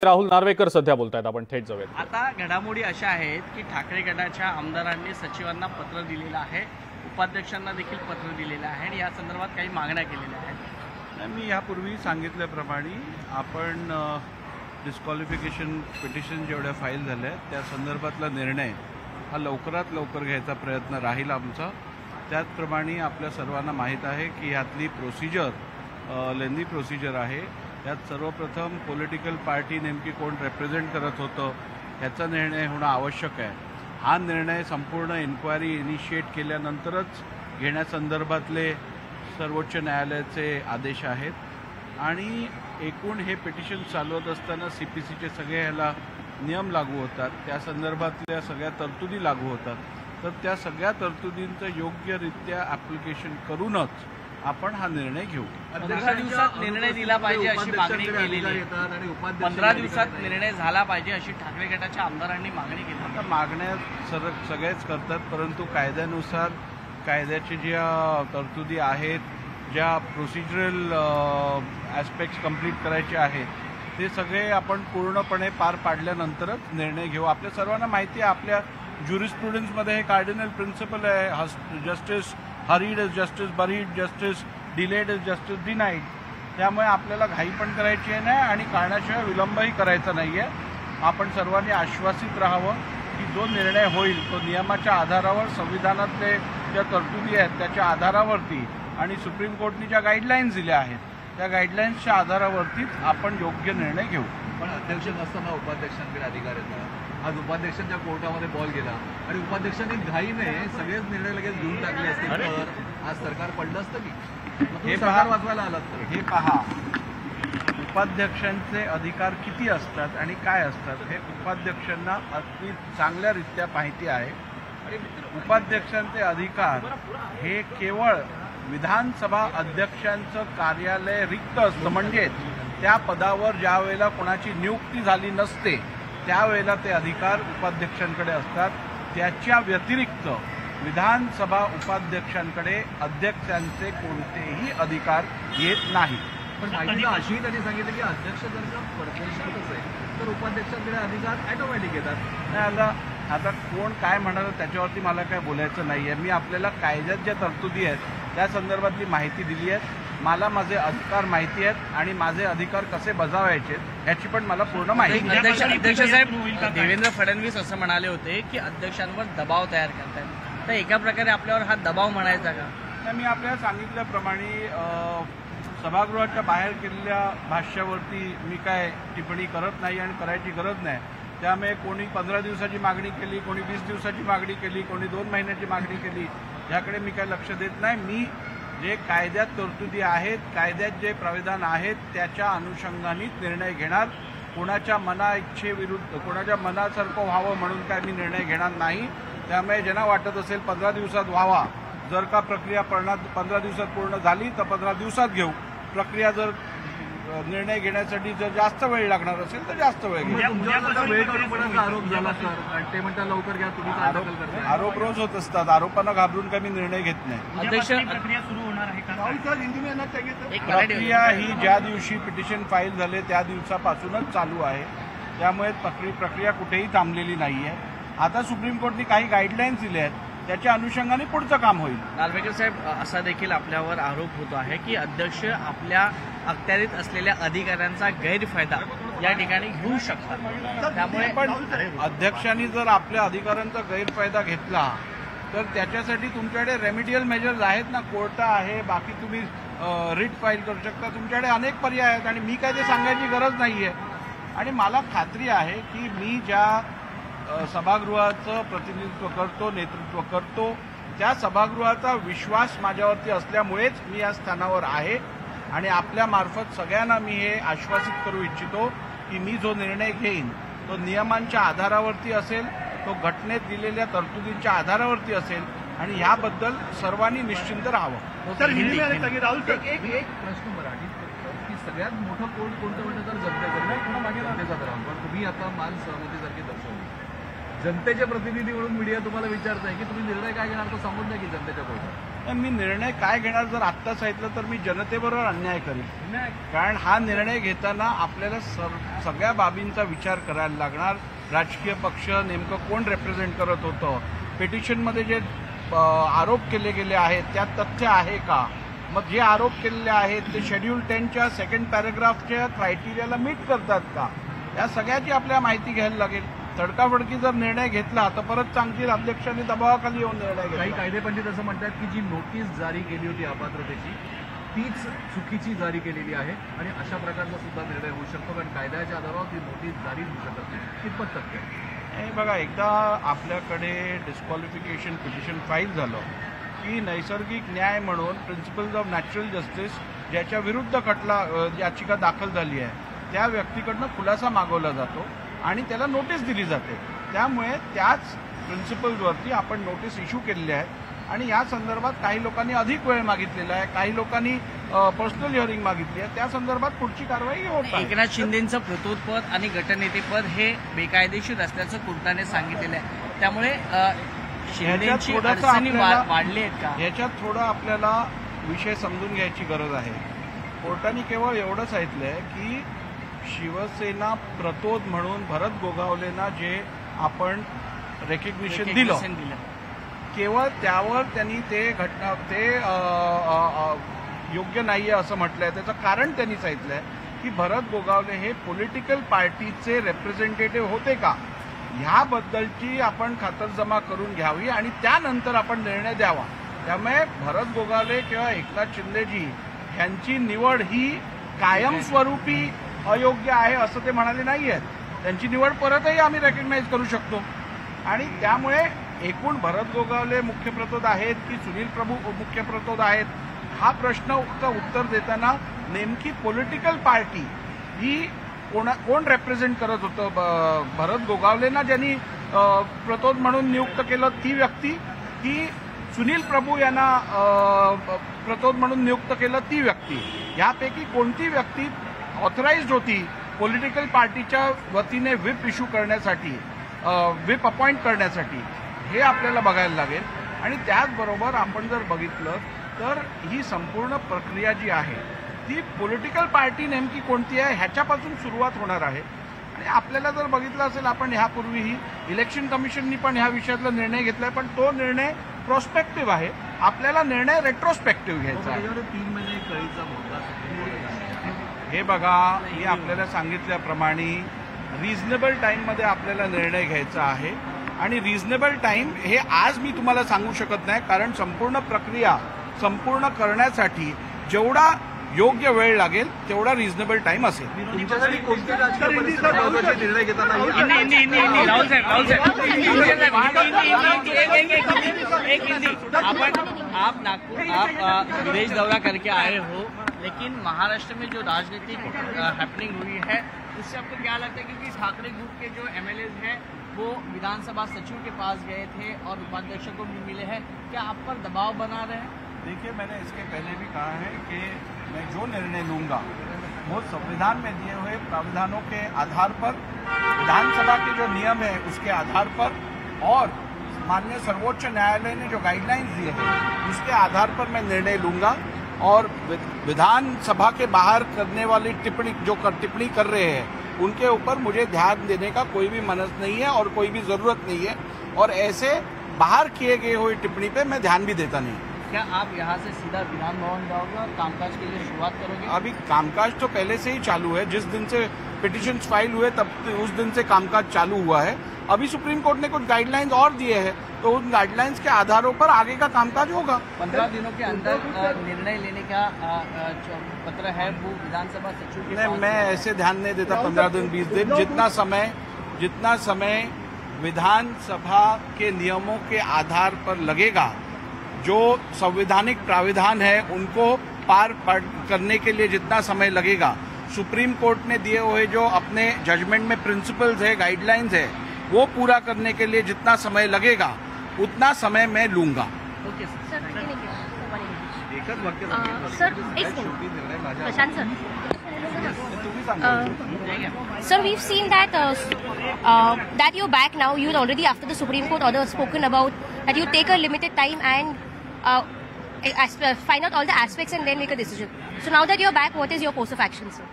राहुल नार्वेकर सध्या बोलतायत, आपण थेट जाऊयात। आता घडामोडी अशा आहेत की ठाकरे गटाच्या आमदारांनी सचिवांना पत्र दिलेलं आहे, उपाध्यक्षांना देखील पत्र दिलेलं आहे आणि या संदर्भात काही मागण्या केलेल्या आहेत। मी यापूर्वी सांगितल्याप्रमाणे आपण डिस्क्वालिफिकेशन पिटिशन जेवढ्या फाईल झाल्या त्या संदर्भातला निर्णय हा लवकरात लवकर घ्यायचा प्रयत्न राहील आमचा। त्याचप्रमाणे आपल्या सर्वांना माहीत आहे की यातली प्रोसिजर लेंदी प्रोसिजर आहे। त्यात सर्वप्रथम पॉलिटिकल पार्टी नेमकी कोण रिप्रेझेंट करत होतं ह्याचा निर्णय होणं आवश्यक आहे। हा निर्णय संपूर्ण इन्क्वायरी इनिशिएट केल्यानंतरच घेण्यासंदर्भातले सर्वोच्च न्यायालयाचे आदेश आहेत आणि एकूण हे पिटिशन चालवत असताना CPCचे सगळे ह्याला नियम लागू होतात, त्या संदर्भातल्या सगळ्या तरतुदी लागू होतात। तर त्या सगळ्या तरतुदींचं योग्यरित्या ॲप्लिकेशन करूनच आपण हा निर्णय घेऊ। 15 दिवसात निर्णय दिला पाहिजे अशी मागणी केलेली आहे। 15 दिवसात निर्णय झाला पाहिजे अशी ठाकरे गटाच्या आमदारांनी मागणी केली। आता मागण्या सगळेच करतात, परंतु कायद्यानुसार कायद्याच्या ज्या तरतुदी आहेत, ज्या प्रोसिजरल ॲस्पेक्ट्स कंप्लीट करायचे आहेत ते सगळे आपण पूर्णपणे पार पाडल्यानंतरच निर्णय घेऊ। आपल्या सर्वांना माहिती आहे, आपल्या ज्युरिस्प्रुडन्समध्ये हे कार्डिनल प्रिन्सिपल आहे, justice hurried is justice buried, justice delayed is justice denied. त्यामुळे आपल्याला घाई पण करायची आहे नाही आणि कारणाशिवाय विलंबही करायचा नाही आहे। आपण सर्वांनी आश्वासित राहावं की जो निर्णय होईल तो नियमाच्या आधारावर, संविधानातले ज्या तरतुदी आहेत त्याच्या आधारावरती आणि सुप्रीम कोर्टने ज्या गाईडलाईन्स दिल्या आहेत त्या गाईडलाईन्सच्या आधारावरतीच आपण योग्य निर्णय घेऊ। पण अध्यक्ष नसताना उपाध्यक्षांकडे अधिकार येतात। आज उपाध्यक्षांच्या कोर्टामध्ये बॉल गेला आणि उपाध्यक्षांनी घाईने सगळेच निर्णय लगेच घेऊन टाकले असते तर आज सरकार पडलं असतं की हे सरकार वाचवायला आलात तर हे पहा, उपाध्यक्षांचे अधिकार किती असतात आणि काय असतात हे उपाध्यक्षांना अगदी चांगल्यारीत्या माहिती आहे। उपाध्यक्षांचे अधिकार हे केवळ विधानसभा अध्यक्षांचं कार्यालय रिक्त असतं, म्हणजे त्या पदावर ज्या वेळेला कोणाची नियुक्ती झाली नसते त्यावेळेला ते अधिकार उपाध्यक्षांकडे असतात। त्याच्या व्यतिरिक्त विधानसभा उपाध्यक्षांकडे अध्यक्षांचे कोणतेही अधिकार येत नाही। पण माहितीला अशीही त्यांनी सांगितलं की अध्यक्ष जर का परदेशात असेल तर उपाध्यक्षांकडे अधिकार ऑटोमॅटिक येतात। नाही, आता कोण काय म्हणालं त्याच्यावरती मला काय बोलायचं नाही आहे। मी आपल्याला कायद्यात ज्या तरतुदी आहेत त्या संदर्भातली माहिती दिली आहे। मला माझे अधिकार माहिती आहेत आणि माझे अधिकार कसे बजावायचे याची पण मला पूर्ण माहिती आहे। अध्यक्ष साहेब, देवेंद्र फडणवीस असं म्हणाले होते की अध्यक्षांवर दबाव तयार करतायत, तर एका प्रकारे आपल्यावर हा दबाव म्हणायचा का? मी आपल्याला सांगितल्याप्रमाणे सभागृहाच्या बाहेर केलेल्या भाष्यावरती मी काय टिप्पणी करत नाही आणि करायची गरज नाही। त्यामुळे कोणी 15 दिवसाची मागणी केली, कोणी 20 दिवसाची मागणी केली, कोणी 2 महिन्याची मागणी केली, याकडे मी काय लक्ष देत नाही। मी जे कायद्यात तरतुदी आहेत, कायद्यात जे प्राविधान आहेत त्याच्या अनुषंगानेच निर्णय घेणार। कोणाच्या इच्छेविरुद्ध, कोणाच्या मनासारखं व्हावं म्हणून काय मी निर्णय घेणार नाही। त्यामुळे ज्यांना वाटत असेल 15 दिवसात व्हावा, जर का प्रक्रिया 15 दिवसात पूर्ण झाली तर 15 दिवसात घेऊ। प्रक्रिया जर निर्णय घेण्यासाठी जर जास्त वेळ लागणार असेल तर जास्त वेळ घेऊ। आरोप झाला तर ते म्हणतात लवकर घ्या, तुम्ही आरोप रोज होत असतात, आरोपांना घाबरून काही मी निर्णय घेत नाही। अध्यक्ष, प्रक्रिया सुरू होणार आहे का? प्रक्रिया ही ज्या दिवशी पिटिशन फाईल झाले त्या दिवसापासूनच चालू आहे, त्यामुळे प्रक्रिया कुठेही थांबलेली नाही आहे। आता सुप्रीम कोर्टने काही गाईडलाईन्स दिल्या आहेत त्याच्या अनुषंगाने पुढचं काम होईल। नार्वेकर साहेब, असा देखील आपल्यावर आरोप होतो आहे की अध्यक्ष आपल्या अखत्यारीत असलेल्या अधिकाऱ्यांचा गैरफायदा या ठिकाणी घेऊ शकतात, त्यामुळे पण अध्यक्षांनी जर आपल्या अधिकारांचा गैरफायदा घेतला तर त्याच्यासाठी तुमच्याकडे रेमिडियल मेजर्स आहेत ना, कोर्ट आहे, बाकी तुम्ही रिट फाईल करू शकता, तुमच्याकडे अनेक पर्याय आहेत आणि मी काय ते सांगायची गरज नाही आहे। आणि मला खात्री आहे की मी ज्या सभागृहाचं प्रतिनिधित्व करतो, नेतृत्व करतो, त्या सभागृहाचा विश्वास माझ्यावरती असल्यामुळेच मी या स्थानावर आहे आणि आपल्यामार्फत सगळ्यांना मी हे आश्वासित करू इच्छितो की मी जो निर्णय घेईन तो नियमांच्या आधारावरती असेल, तो घटनेत दिलेल्या तरतुदींच्या आधारावरती असेल आणि याबद्दल सर्वांनी निश्चिंत राहावं। सर, राहुल एक प्रश्न मराठीत की सगळ्यात मोठं कोर्ट कोणतं म्हणतं तर जप्त करणं, पुन्हा मागे राहण्याचा करा, पण तुम्ही आता मान सहमतीसारखी दर्शवली जनतेचे प्रतिनिधी म्हणून मीडिया तुम्हाला विचारत आहे की तुम्ही निर्णय काय घेणार तो सांगून द्या की जनतेच्या कोर्टात. मी निर्णय काय घेणार जर आत्ता सांगितलं तर मी जनतेबरोबर अन्याय करेन. कारण हा निर्णय घेताना आपल्याला सगळ्या बाबींचा विचार करायला लागणार. राजकीय पक्ष नेमकं कोण रिप्रेझेंट करत होतं, पिटिशनमध्ये जे आरोप केले गेले आहेत त्यात तथ्य आहे का, मग जे आरोप केलेले आहेत ते शेड्यूल 10च्या सेकंड पॅराग्राफच्या क्रायटेरियाला मीट करतात का, या सगळ्याची आपल्याला माहिती घ्यायला लागेल. तडकाफडकी जर निर्णय घेतला तर परत सांगतील अध्यक्षांनी दबावाखाली येऊन निर्णय घेतला. काही कायदेपंडित असं म्हणतात की जी नोटीस जारी केली होती अपात्रतेची तीच चुकीची जारी केलेली आहे आणि अशा प्रकारचा सुद्धा निर्णय होऊ शकतो, कारण कायद्याच्या आधारावर ती नोटीस जारी होऊ शकत नाही. कितपत तथ्य हे बघा, एकदा आपल्याकडे डिस्क्वालिफिकेशन पिटिशन फाईल झालं की नैसर्गिक न्याय म्हणून प्रिन्सिपल्स ऑफ नॅचरल जस्टिस ज्याच्या विरुद्ध खटला याचिका दाखल झाली आहे त्या व्यक्तीकडनं खुलासा मागवला जातो आणि त्याला नोटीस दिली जाते. त्यामुळे त्याच प्रिन्सिपल्सवरती आपण नोटीस इश्यू केलेली आहे आणि या संदर्भात काही लोकांनी अधिक वेळ मागितलेला आहे, काही लोकांनी पर्सनल हिअरिंग मागितली आहे. त्या संदर्भात पुढची कारवाई होत आहे. एकनाथ शिंदेंचं प्रतोदपद आणि गटनेतेपद हे बेकायदेशीर असल्याचं कोर्टाने सांगितलेलं आहे. त्यामुळे शिंदेची अडचणी वाढली आहेत का, याच्यात थोडं आपल्याला विषय समजून घ्यायची गरज आहे. कोर्टाने केवळ एवढंच सांगितलंय की शिवसेना प्रतोद म्हणून भरत गोगावलेंना जे आपण रेकग्निशन दिलं केवळ त्यावर त्यांनी ते घटना ते योग्य नाहीये असं म्हटलंय. त्याचं कारण त्यांनी सांगितलंय की भरत गोगावले हे पॉलिटिकल पार्टीचे रिप्रेझेंटेटिव्ह होते का, ह्याबद्दलची आपण खातरजमा करून घ्यावी आणि त्यानंतर आपण निर्णय द्यावा. त्यामुळे भरत गोगावले किंवा एकनाथ शिंदेजी यांची निवड ही कायमस्वरूपी अयोग्य आहे असं ते म्हणाले नाही आहेत. त्यांची निवड परतही आम्ही रेकग्नाइज करू शकतो आणि त्यामुळे एकूण भरत गोगावले मुख्य प्रतोद आहेत की सुनील प्रभू मुख्य प्रतोद आहेत हा प्रश्न उत्तर देताना नेमकी पॉलिटिकल पार्टी ही कोण रिप्रेझेंट करत होतं, भरत गोगावलेंना ज्यांनी प्रतोद म्हणून नियुक्त केलं ती व्यक्ती की सुनील प्रभू यांना प्रतोद म्हणून नियुक्त केलं ती व्यक्ती, यापैकी कोणती व्यक्ती ऑथराइज्ड होती पॉलिटिकल पार्टीच्या वतीने व्हिप इश्यू करण्यासाठी, व्हिप अपॉइंट करण्यासाठी, हे आपल्याला बघायला लागेल. आणि त्याचबरोबर आपण जर बघितलं तर ही संपूर्ण प्रक्रिया जी आहे ती पॉलिटिकल पार्टी नेमकी कोणती आहे ह्याच्यापासून सुरुवात होणार आहे. आणि आपल्याला जर बघितलं असेल आपण ह्यापूर्वीही इलेक्शन कमिशननी पण ह्या विषयातला निर्णय घेतलाय, पण तो निर्णय प्रोस्पेक्टिव्ह आहे. आपल्याला निर्णय रेट्रोस्पेक्टिव्ह घ्यायचा आहे. 3 महिने कळीचा मुद्दा हे बघा, मी आपल्याला सांगितल्याप्रमाणे रिझनेबल टाईममध्ये आपल्याला निर्णय घ्यायचा आहे आणि रिझनेबल टाईम हे आज मी तुम्हाला सांगू शकत नाही, कारण संपूर्ण प्रक्रिया संपूर्ण करण्यासाठी जेवढा योग्य वेळ लागेल तेवढा रिझनेबल टाईम असेल. तुमच्यासाठी कोणती राजकीय परिस्थिती महत्त्वाची निर्णय घेताना आप नागपुर आप विदेश दौरा करके आए हो, लेकिन महाराष्ट्र में जो राजनीतिक हैपनिंग हुई है उससे आपको क्या लगता है, क्योंकि ठाकरे ग्रुप के जो एमएलएज हैं वो विधानसभा सचिव के पास गए थे और उपाध्यक्ष को भी मिले हैं, क्या आप पर दबाव बना रहे हैं? देखिए, मैंने इसके पहले भी कहा है कि मैं जो निर्णय लूंगा वो संविधान में दिए हुए प्रावधानों के आधार पर, विधानसभा के जो नियम है उसके आधार पर और माननीय सर्वोच्च न्यायालय ने जो गाइडलाइंस दिए हैं उसके आधार पर मैं निर्णय लूंगा. और विधानसभा के बाहर करने वाली टिप्पणी कर रहे हैं उनके ऊपर मुझे ध्यान देने का कोई भी मनस नहीं है और कोई भी जरूरत नहीं है, और ऐसे बाहर किए गए हुए टिप्पणी पे मैं ध्यान भी देता नहीं. क्या आप यहाँ से सीधा विधान भवन जाओगे और कामकाज के लिए शुरुआत करोगे? अभी कामकाज तो पहले से ही चालू है. जिस दिन से पिटिशन फाइल हुए तब उस दिन से कामकाज चालू हुआ है. अभी सुप्रीम कोर्ट ने कुछ गाइडलाइंस और दिए हैं तो उन गाइडलाइंस के आधारों पर आगे का कामकाज होगा. 15 दिनों के अंदर निर्णय लेने का पत्र है वो विधानसभा सचिव के पास. मैं ऐसे ध्यान नहीं देता 15 दिन 20 दिन. जितना समय विधानसभा के नियमों के आधार पर लगेगा, जो संवैधानिक प्राविधान है उनको पार करने के लिए जितना समय लगेगा, सुप्रीम कोर्ट ने दिए हुए जो अपने जजमेंट में प्रिंसिपल्स है, गाइडलाइंस है, वो पूरा करने के लिए जितना समय लगेगा उतना समय मैं लूंगा. Okay sir. एकच वाक्य सांगितलं. सर, सगळ्यात एक शेवटी निर्णय माझ्या प्रशांत सर. तुम्ही सांगा. Sir, we've seen that that you're back now. You already, after the Supreme Court order, spoken about that you take a limited time and find out all the aspects and then make a decision. So now that you're back, what is your course of action, sir?